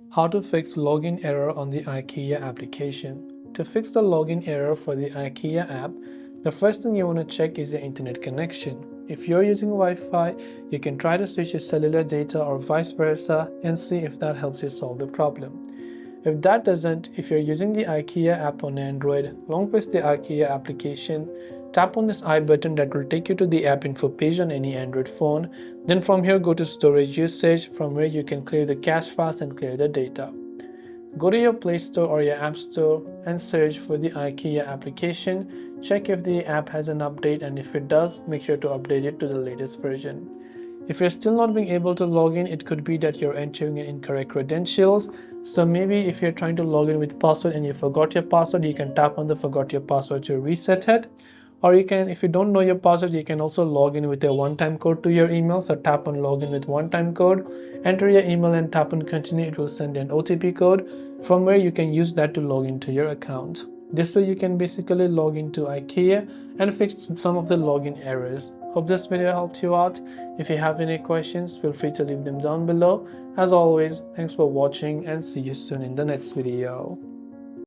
How to fix login error on the IKEA application. To fix the login error for the IKEA app, the first thing you want to check is your internet connection. If you're using Wi-Fi, you can try to switch your cellular data or vice versa and see if that helps you solve the problem. If that doesn't, if you're using the IKEA app on Android, long press the IKEA application, tap on this I button that will take you to the app info page on any Android phone. Then from here go to storage usage, from where you can clear the cache files and clear the data. Go to your Play Store or your App Store and search for the IKEA application. Check if the app has an update, and if it does, make sure to update it to the latest version. If you're still not being able to log in, it could be that you're entering in incorrect credentials. So maybe if you're trying to log in with password and you forgot your password, you can tap on the forgot your password to reset it. Or you can, if you don't know your password, you can also log in with a one-time code to your email. So tap on login with one-time code, enter your email and tap on continue. It will send an OTP code from where you can use that to log into your account. This way you can basically log into IKEA and fix some of the login errors. Hope this video helped you out. If you have any questions, feel free to leave them down below. As always, thanks for watching and see you soon in the next video.